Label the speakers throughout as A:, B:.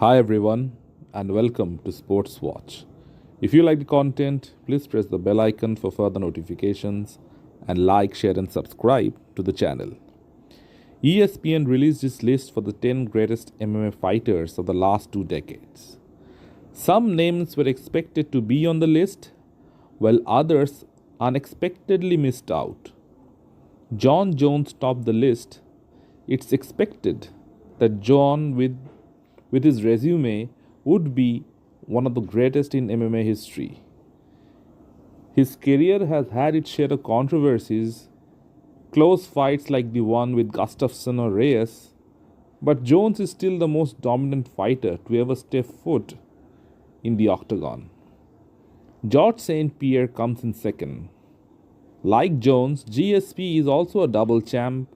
A: Hi everyone and welcome to Sports Watch. If you like the content, please press the bell icon for further notifications and like, share and subscribe to the channel. ESPN released its list for the 10 greatest MMA fighters of the last 2 decades. Some names were expected to be on the list, while others unexpectedly missed out. Jon Jones topped the list. It's expected that Jon, with his resume, would be one of the greatest in MMA history. His career has had its share of controversies, close fights like the one with Gustafsson or Reyes, but Jones is still the most dominant fighter to ever step foot in the octagon. George St. Pierre comes in second. Like Jones, GSP is also a double champ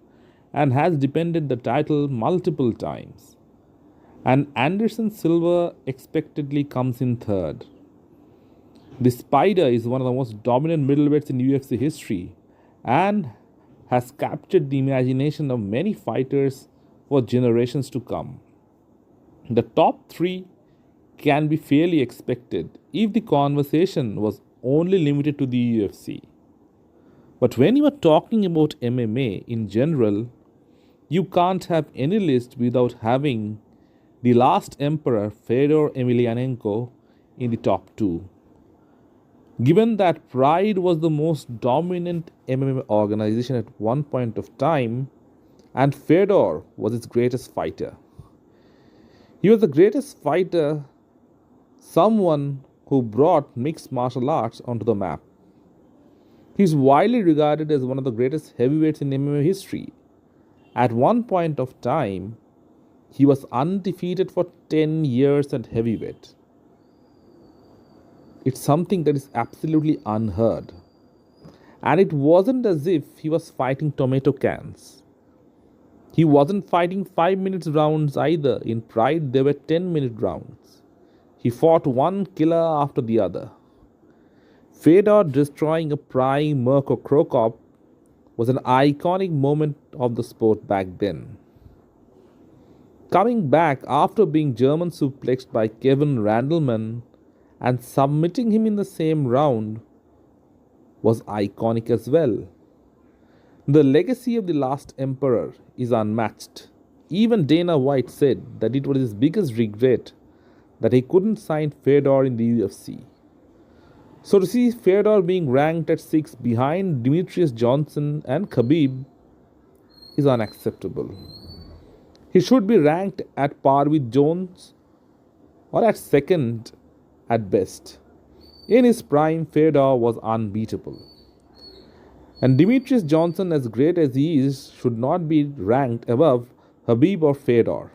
A: and has defended the title multiple times. And Anderson Silva expectedly comes in third. The Spider is one of the most dominant middleweights in UFC history and has captured the imagination of many fighters for generations to come. The top 3 can be fairly expected if the conversation was only limited to the UFC. But when you are talking about MMA in general, you can't have any list without having the last emperor Fedor Emilianenko in the top 2. Given that Pride was the most dominant MMA organization at one point of time, and Fedor was its greatest fighter. He was the greatest fighter, someone who brought mixed martial arts onto the map. He is widely regarded as one of the greatest heavyweights in MMA history. At one point of time, he was undefeated for 10 years at heavyweight. It's something that is absolutely unheard. And it wasn't as if he was fighting tomato cans. He wasn't fighting 5-minute rounds either. In Pride, there were 10-minute rounds. He fought one killer after the other. Fedor destroying a prime Mirko Cro Cop was an iconic moment of the sport back then. Coming back after being German suplexed by Kevin Randleman and submitting him in the same round was iconic as well. The legacy of the last emperor is unmatched. Even Dana White said that it was his biggest regret that he couldn't sign Fedor in the UFC. So to see Fedor being ranked at 6 behind Demetrius Johnson and Khabib is unacceptable. He should be ranked at par with Jones or at second at best. In his prime, Fedor was unbeatable. And Demetrius Johnson, as great as he is, should not be ranked above Khabib or Fedor.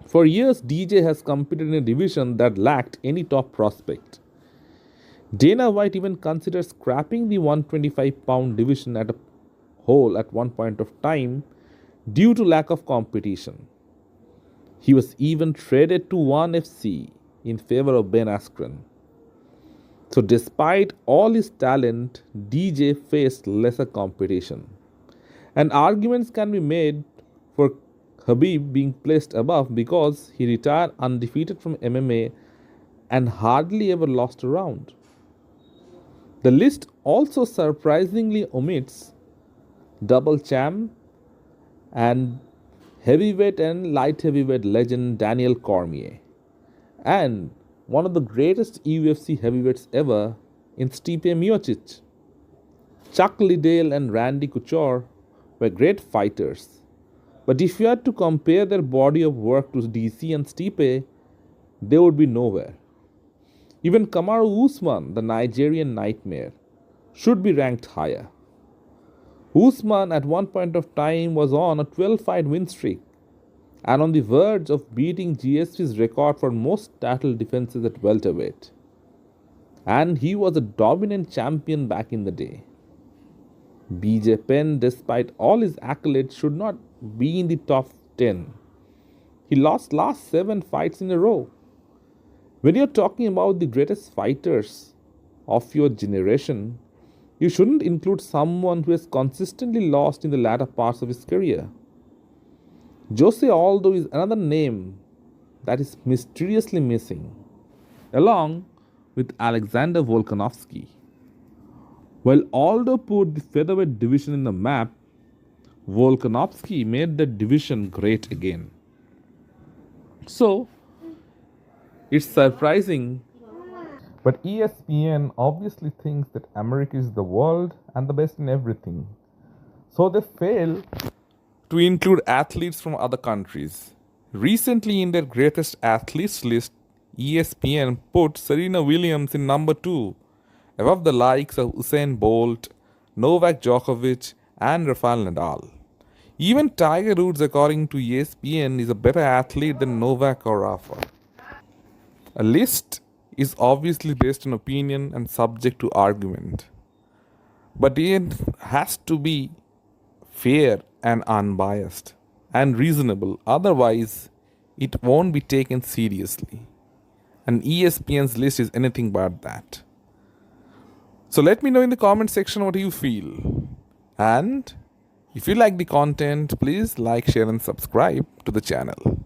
A: For years, DJ has competed in a division that lacked any top prospect. Dana White even considered scrapping the 125-pound division at a whole at one point of time due to lack of competition. He was even traded to ONE FC in favor of Ben Askren. So despite all his talent, DJ faced lesser competition. And arguments can be made for Khabib being placed above because he retired undefeated from MMA and hardly ever lost a round. The list also surprisingly omits double champ and heavyweight and light heavyweight legend Daniel Cormier, and one of the greatest UFC heavyweights ever in Stipe Miocic. Chuck Liddell and Randy Couture were great fighters, but if you had to compare their body of work to DC and Stipe, they would be nowhere. Even Kamaru Usman, the Nigerian nightmare, should be ranked higher. Usman at one point of time was on a 12-fight win streak and on the verge of beating GSP's record for most title defenses at welterweight. And he was a dominant champion back in the day. BJ Penn, despite all his accolades, should not be in the top 10. He lost last 7 fights in a row. When you're talking about the greatest fighters of your generation, you shouldn't include someone who has consistently lost in the latter parts of his career. Jose Aldo is another name that is mysteriously missing, along with Alexander Volkanovski. While Aldo put the featherweight division in the map, Volkanovski made the division great again. So, it's surprising, but ESPN obviously thinks that America is the world and the best in everything. So they fail to include athletes from other countries. Recently, in their greatest athletes list, ESPN put Serena Williams in number 2, above the likes of Usain Bolt, Novak Djokovic, and Rafael Nadal. Even Tiger Woods, according to ESPN, is a better athlete than Novak or Rafa. A list is obviously based on opinion and subject to argument, but it has to be fair and unbiased and reasonable, otherwise, it won't be taken seriously. And ESPN's list is anything but that. So let me know in the comment section what you feel. And if you like the content, please like, share, and subscribe to the channel.